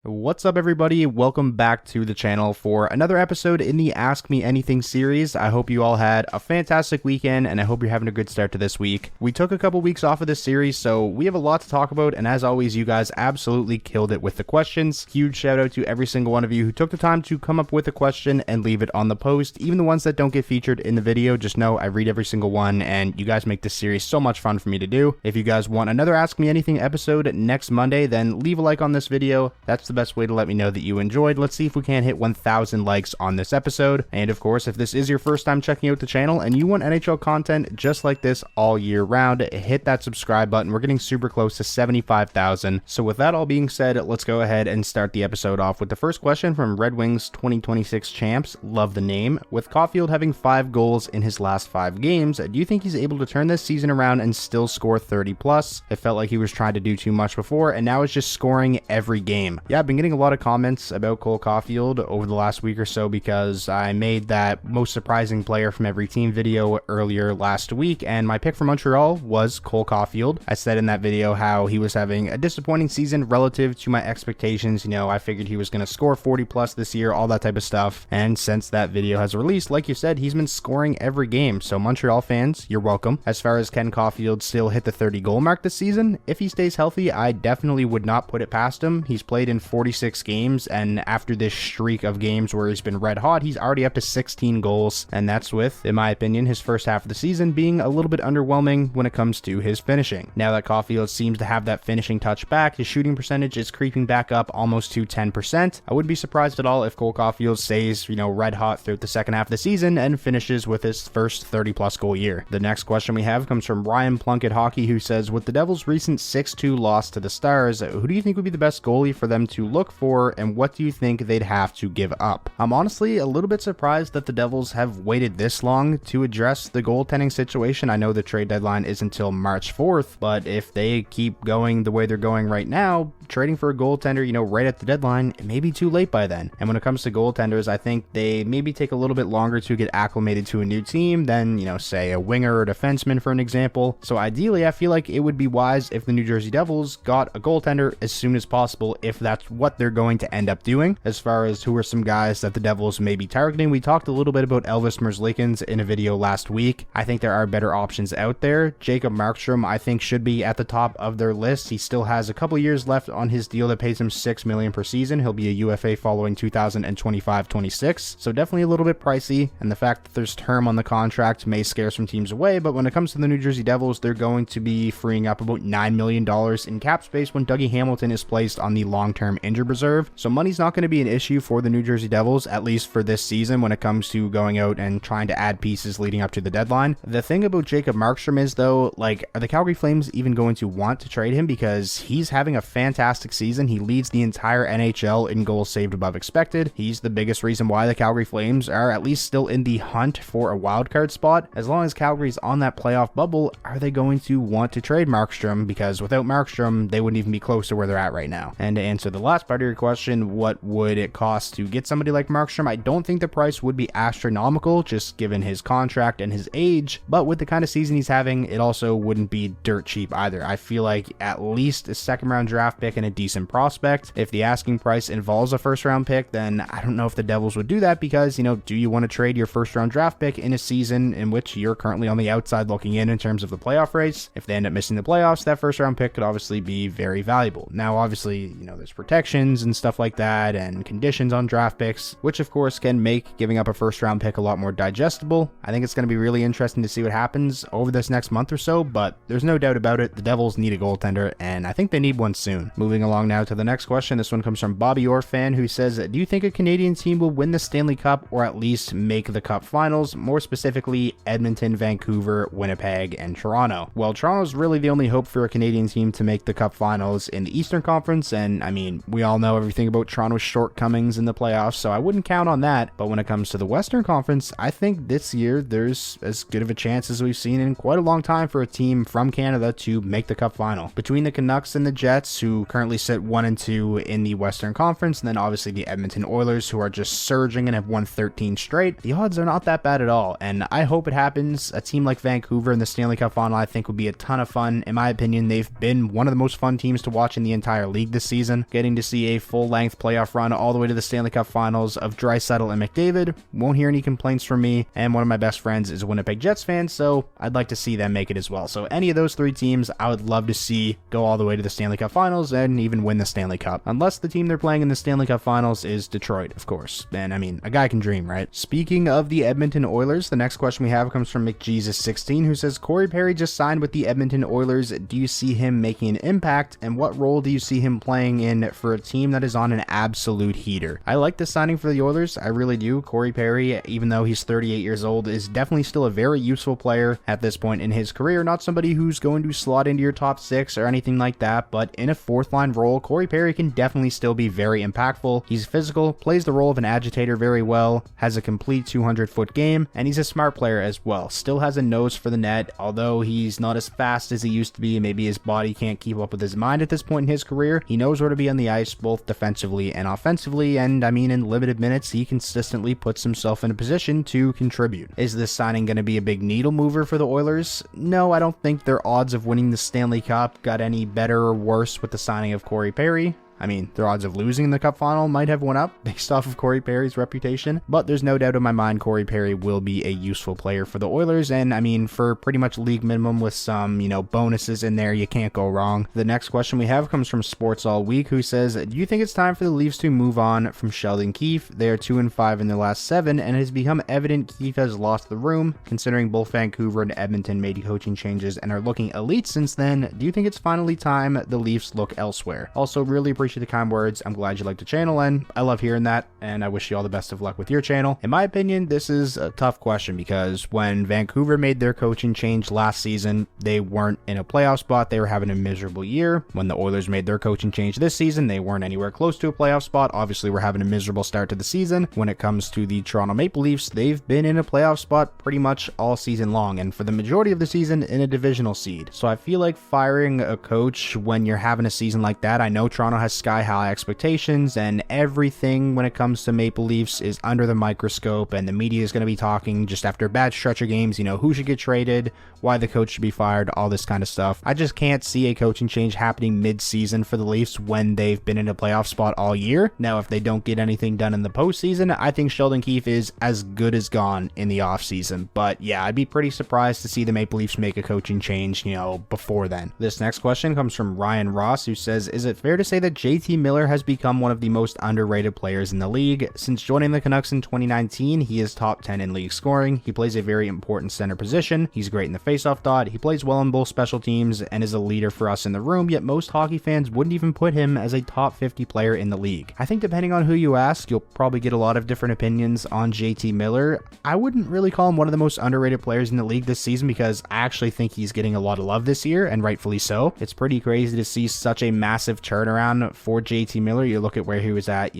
What's up, everybody? Welcome back to the channel for another episode in the Ask Me Anything series. I hope you all had a fantastic weekend, and I hope you're having a good start to this week. We took a couple weeks off of this series, so we have a lot to talk about, and as always, you guys absolutely killed it with the questions. Huge shout out to every single one of you who took the time to come up with a question and leave it on the post. Even the ones that don't get featured in the video, just know I read every single one, and you guys make this series so much fun for me to do. If you guys want another Ask Me Anything episode next Monday, then leave a like on this video. That's the best way to let me know that you enjoyed. Let's see if we can hit 1,000 likes on this episode. And of course, if this is your first time checking out the channel and you want NHL content just like this all year round, hit that subscribe button. We're getting super close to 75,000. So with that all being said, let's go ahead and start the episode off with the first question from Red Wings 2026 champs. Love the name. With Caulfield having 5 goals in his last 5 games, do you think he's able to turn this season around and still score 30 plus? It felt like he was trying to do too much before, and now it's just scoring every game. Yeah, I've been getting a lot of comments about Cole Caulfield over the last week or so because I made that most surprising player from every team video earlier last week, and my pick for Montreal was Cole Caulfield. I said in that video how he was having a disappointing season relative to my expectations. You know, I figured he was going to score 40 plus this year, all that type of stuff, and since that video has released, like you said, he's been scoring every game. So Montreal fans, you're welcome. As far as Ken Caulfield still hit the 30 goal mark this season, if he stays healthy, I definitely would not put it past him. He's played in 46 games, and after this streak of games where he's been red hot, he's already up to 16 goals, and that's with, in my opinion, his first half of the season being a little bit underwhelming when it comes to his finishing. Now that Caulfield seems to have that finishing touch back, his shooting percentage is creeping back up almost to 10%. I wouldn't be surprised at all if Cole Caulfield stays, red hot throughout the second half of the season and finishes with his first 30 plus goal year. The next question we have comes from Ryan Plunkett Hockey, who says, with the Devils' recent 6-2 loss to the Stars, who do you think would be the best goalie for them to look for, and what do you think they'd have to give up? I'm honestly a little bit surprised that the Devils have waited this long to address the goaltending situation. I know the trade deadline is until March 4th, but if they keep going the way they're going right now, trading for a goaltender, right at the deadline, it may be too late by then. And when it comes to goaltenders, I think they maybe take a little bit longer to get acclimated to a new team than, say a winger or defenseman, for an example. So ideally, I feel like it would be wise if the New Jersey Devils got a goaltender as soon as possible, if that's what they're going to end up doing. As far as who are some guys that the Devils may be targeting, we talked a little bit about Elvis Merzlikins in a video last week. I think there are better options out there. Jacob Markstrom, I think, should be at the top of their list. He still has a couple years left on his deal that pays him $6 million per season. He'll be a UFA following 2025-26, so definitely a little bit pricey, and the fact that there's term on the contract may scare some teams away. But when it comes to the New Jersey Devils, they're going to be freeing up about $9 million in cap space when Dougie Hamilton is placed on the long-term injured reserve, so money's not going to be an issue for the New Jersey Devils, at least for this season, when it comes to going out and trying to add pieces leading up to the deadline. The thing about Jacob Markstrom is, though, are the Calgary Flames even going to want to trade him? Because he's having a fantastic season. He leads the entire NHL in goals saved above expected. He's the biggest reason why the Calgary Flames are at least still in the hunt for a wildcard spot. As long as Calgary's on that playoff bubble, are they going to want to trade Markstrom? Because without Markstrom, they wouldn't even be close to where they're at right now. And to answer the last part of your question, what would it cost to get somebody like Markstrom? I don't think the price would be astronomical, just given his contract and his age, but with the kind of season he's having, it also wouldn't be dirt cheap either. I feel like at least a second round draft pick and a decent prospect. If the asking price involves a first round pick, then I don't know if the Devils would do that, because, do you want to trade your first round draft pick in a season in which you're currently on the outside looking in terms of the playoff race? If they end up missing the playoffs, that first round pick could obviously be very valuable. Now, obviously, there's protections and stuff like that and conditions on draft picks, which of course can make giving up a first round pick a lot more digestible. I think it's going to be really interesting to see what happens over this next month or so, but there's no doubt about it, the Devils need a goaltender, and I think they need one soon. Moving along now to the next question. This one comes from Bobby Orfan, who says, do you think a Canadian team will win the Stanley Cup or at least make the Cup finals? More specifically, Edmonton, Vancouver, Winnipeg, and Toronto. Well, Toronto's really the only hope for a Canadian team to make the Cup finals in the Eastern Conference, and we all know everything about Toronto's shortcomings in the playoffs, so I wouldn't count on that. But when it comes to the Western Conference, I think this year there's as good of a chance as we've seen in quite a long time for a team from Canada to make the Cup final. Between the Canucks and the Jets, who currently sit 1-2 in the Western Conference, and then obviously the Edmonton Oilers, who are just surging and have won 13 straight, the odds are not that bad at all, and I hope it happens. A team like Vancouver in the Stanley Cup final, I think, would be a ton of fun. In my opinion, they've been one of the most fun teams to watch in the entire league this season, getting getting to see a full-length playoff run all the way to the Stanley Cup Finals of Draisaitl and McDavid. Won't hear any complaints from me, and one of my best friends is a Winnipeg Jets fan, so I'd like to see them make it as well. So any of those three teams, I would love to see go all the way to the Stanley Cup Finals and even win the Stanley Cup. Unless the team they're playing in the Stanley Cup Finals is Detroit, of course. And I mean, a guy can dream, right? Speaking of the Edmonton Oilers, the next question we have comes from McJesus16, who says, Corey Perry just signed with the Edmonton Oilers. Do you see him making an impact, and what role do you see him playing in for a team that is on an absolute heater? I like this signing for the Oilers. I really do. Corey Perry, even though he's 38 years old, is definitely still a very useful player at this point in his career. Not somebody who's going to slot into your top six or anything like that, but in a fourth line role, Corey Perry can definitely still be very impactful. He's physical, plays the role of an agitator very well, has a complete 200-foot game, and he's a smart player as well. Still has a nose for the net, although he's not as fast as he used to be. Maybe his body can't keep up with his mind at this point in his career. He knows where to be on the ice, both defensively and offensively, and I mean, in limited minutes, he consistently puts himself in a position to contribute. Is this signing going to be a big needle mover for the Oilers? No, I don't think their odds of winning the Stanley Cup got any better or worse with the signing of Corey Perry. I mean, their odds of losing the Cup final might have went up based off of Corey Perry's reputation, but there's no doubt in my mind Corey Perry will be a useful player for the Oilers, and I mean, for pretty much league minimum with some, bonuses in there, you can't go wrong. The next question we have comes from Sports All Week, who says, do you think it's time for the Leafs to move on from Sheldon Keefe? They are 2-5 in their last 7, and it has become evident Keefe has lost the room, considering both Vancouver and Edmonton made coaching changes and are looking elite since then. Do you think it's finally time the Leafs look elsewhere? Also, really appreciate the kind words. I'm glad you like the channel, and I love hearing that, and I wish you all the best of luck with your channel. In my opinion, this is a tough question because when Vancouver made their coaching change last season, they weren't in a playoff spot. They were having a miserable year. When the Oilers made their coaching change this season, they weren't anywhere close to a playoff spot. Obviously, we're having a miserable start to the season. When it comes to the Toronto Maple Leafs, they've been in a playoff spot pretty much all season long, and for the majority of the season in a divisional seed. So I feel like firing a coach when you're having a season like that, I know Toronto has sky high expectations, and everything when it comes to Maple Leafs is under the microscope, and the media is going to be talking just after a bad stretch of games, who should get traded, why the coach should be fired, all this kind of stuff. I just can't see a coaching change happening mid-season for the Leafs when they've been in a playoff spot all year. Now, if they don't get anything done in the postseason, I think Sheldon Keefe is as good as gone in the offseason. But yeah, I'd be pretty surprised to see the Maple Leafs make a coaching change, before then. This next question comes from Ryan Ross, who says, is it fair to say that JT Miller has become one of the most underrated players in the league? Since joining the Canucks in 2019, he is top 10 in league scoring. He plays a very important center position. He's great in the faceoff dot. He plays well in both special teams and is a leader for us in the room, yet most hockey fans wouldn't even put him as a top 50 player in the league. I think depending on who you ask, you'll probably get a lot of different opinions on JT Miller. I wouldn't really call him one of the most underrated players in the league this season because I actually think he's getting a lot of love this year, and rightfully so. It's pretty crazy to see such a massive turnaround for JT Miller. You look at where he was at,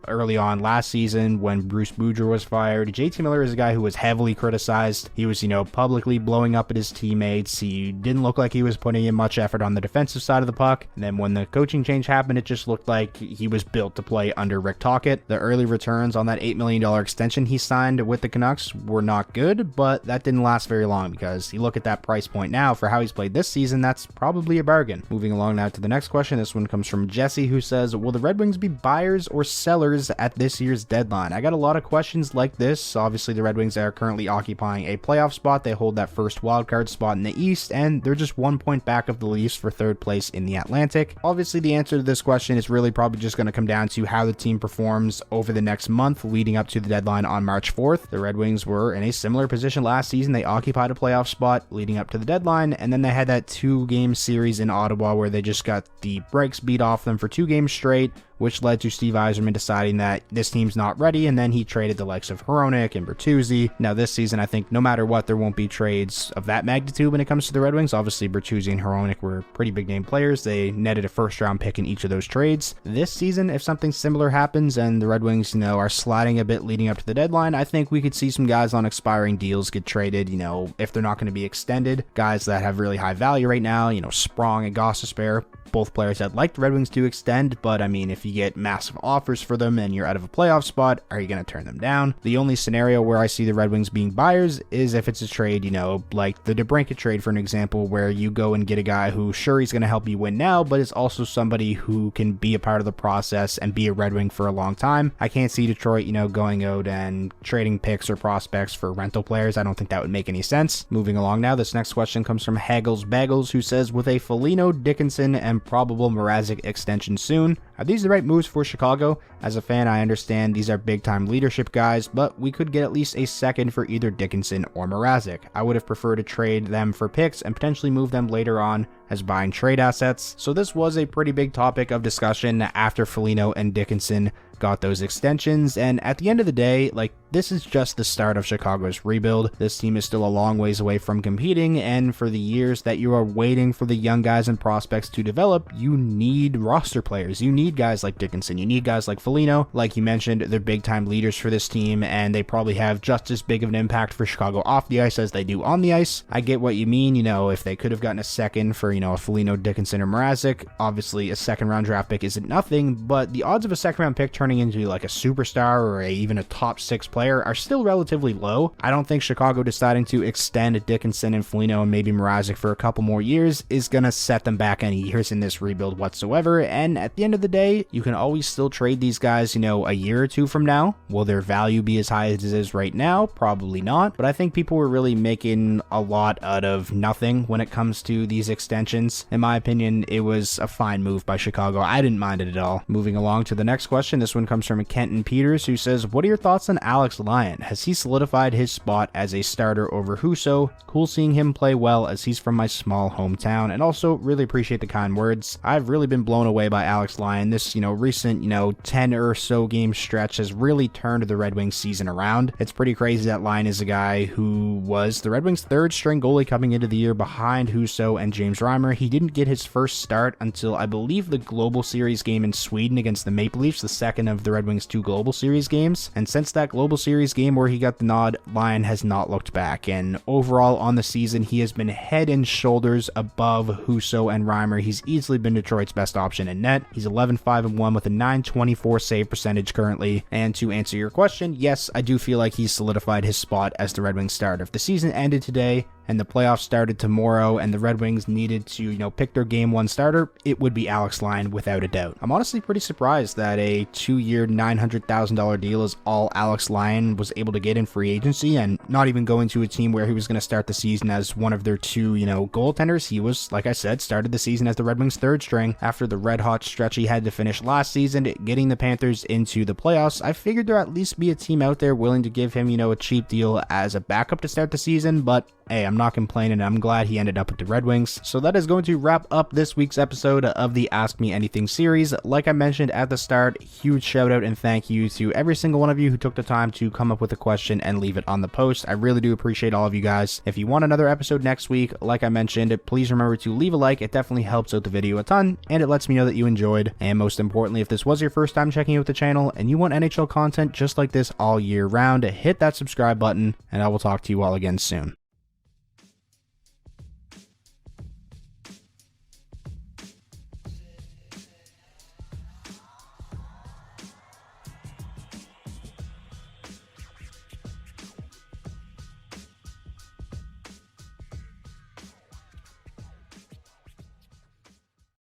early on last season when Bruce Boudreau was fired. JT Miller is a guy who was heavily criticized. He was, publicly blowing up at his teammates. He didn't look like he was putting in much effort on the defensive side of the puck. And then when the coaching change happened, it just looked like he was built to play under Rick Tocchet. The early returns on that $8 million extension he signed with the Canucks were not good, but that didn't last very long because you look at that price point now for how he's played this season, that's probably a bargain. Moving along now to the next question. This one comes from Jesse, who says, will the Red Wings be buyers or sellers at this year's deadline? I got a lot of questions like this. Obviously, the Red Wings are currently occupying a playoff spot. They hold that first wildcard spot in the East, and they're just 1 point back of the Leafs for third place in the Atlantic. Obviously, the answer to this question is really probably just going to come down to how the team performs over the next month leading up to the deadline on March 4th. The Red Wings were in a similar position last season. They occupied a playoff spot leading up to the deadline, and then they had that 2-game series in Ottawa where they just got the brakes beat off them for 2 games straight, which led to Steve Yzerman deciding that this team's not ready, and then he traded the likes of Hronek and Bertuzzi. Now this season, I think no matter what, there won't be trades of that magnitude when it comes to the Red Wings. Obviously, Bertuzzi and Hronek were pretty big name players. They netted a first-round pick in each of those trades. This season, if something similar happens and the Red Wings, are sliding a bit leading up to the deadline, I think we could see some guys on expiring deals get traded, if they're not going to be extended. Guys that have really high value right now, Sprong and Gostisbehere, both players I'd like the Red Wings to extend, but I mean, if if you get massive offers for them and you're out of a playoff spot, are you going to turn them down? The only scenario where I see the Red Wings being buyers is if it's a trade, like the DeBrincat trade, for an example, where you go and get a guy who, sure, he's going to help you win now, but is also somebody who can be a part of the process and be a Red Wing for a long time. I can't see Detroit, going out and trading picks or prospects for rental players. I don't think that would make any sense. Moving along now, this next question comes from Haggles Bagels, who says, with a Foligno, Dickinson, and probable Mrazek extension soon, are these the right moves for Chicago? As a fan, I understand these are big-time leadership guys, but we could get at least a second for either Dickinson or Mrazek. I would have preferred to trade them for picks and potentially move them later on as buying trade assets. So this was a pretty big topic of discussion after Foligno and Dickinson got those extensions, and at the end of the day, this is just the start of Chicago's rebuild. This team is still a long ways away from competing, and for the years that you are waiting for the young guys and prospects to develop, you need roster players. You need guys like Dickinson. You need guys like Foligno. Like you mentioned, they're big-time leaders for this team, and they probably have just as big of an impact for Chicago off the ice as they do on the ice. I get what you mean. If they could have gotten a second for, a Foligno, Dickinson, or Mrazek, obviously a second-round draft pick isn't nothing, but the odds of a second-round pick turning into like a superstar or even a top 6 player are still relatively low. I don't think Chicago deciding to extend Dickinson and Foligno and maybe Mrazek for a couple more years is going to set them back any years in this rebuild whatsoever, and at the end of the day, you can always still trade these guys, a year or two from now. Will their value be as high as it is right now? Probably not, but I think people were really making a lot out of nothing when it comes to these extensions. In my opinion, it was a fine move by Chicago. I didn't mind it at all. Moving along to the next question, this one comes from Kenton Peters, who says, what are your thoughts on Alex Lyon? Has he solidified his spot as a starter over Husso? Cool seeing him play well as he's from my small hometown, and also really appreciate the kind words. I've really been blown away by Alex Lyon. This, recent, 10 or so game stretch has really turned the Red Wings season around. It's pretty crazy that Lyon is a guy who was the Red Wings' third string goalie coming into the year behind Husso and James Reimer. He didn't get his first start until I believe the Global Series game in Sweden against the Maple Leafs, the second of the Red Wings' 2 Global Series games, and since that Global Series game where he got the nod, Lyon has not looked back, and overall on the season, he has been head and shoulders above Husso and Reimer. He's easily been Detroit's best option in net. He's 11-5-1 with a .924 save percentage currently, and to answer your question, yes, I do feel like he's solidified his spot as the Red Wings starter. If the season ended today and the playoffs started tomorrow and the Red Wings needed to, pick their game 1 starter, it would be Alex Lyon without a doubt. I'm honestly pretty surprised that a 2-year, $900,000 deal is all Alex Lyon was able to get in free agency, and not even going to a team where he was going to start the season as one of their 2, goaltenders. He was, like I said, started the season as the Red Wings' 3rd string after the red-hot stretch he had to finish last season, getting the Panthers into the playoffs. I figured there'd at least be a team out there willing to give him, a cheap deal as a backup to start the season, but hey, I'm not complaining. I'm glad he ended up with the Red Wings. So that is going to wrap up this week's episode of the Ask Me Anything series. Like I mentioned at the start, huge shout out and thank you to every single one of you who took the time to come up with a question and leave it on the post. I really do appreciate all of you guys. If you want another episode next week, like I mentioned, please remember to leave a like. It definitely helps out the video a ton, and it lets me know that you enjoyed. And most importantly, if this was your first time checking out the channel and you want NHL content just like this all year round, hit that subscribe button, and I will talk to you all again soon.